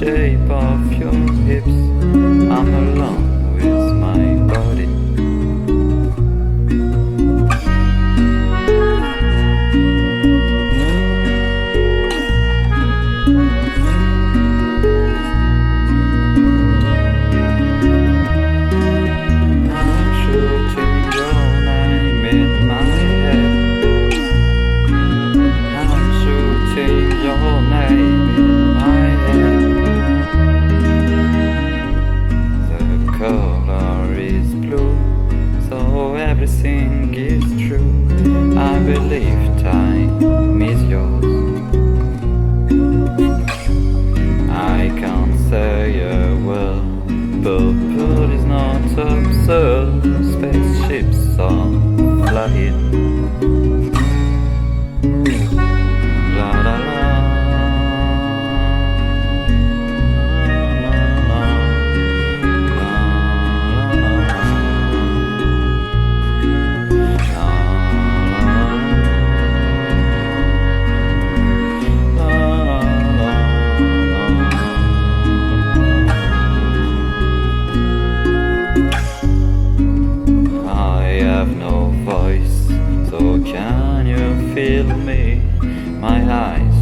shape of your hips. I'm alone with my body. Everything is true. I believe time is yours. I can't say a word, but bird is not absurd. Spaceships are flying. La la la. Can you feel me? My eyes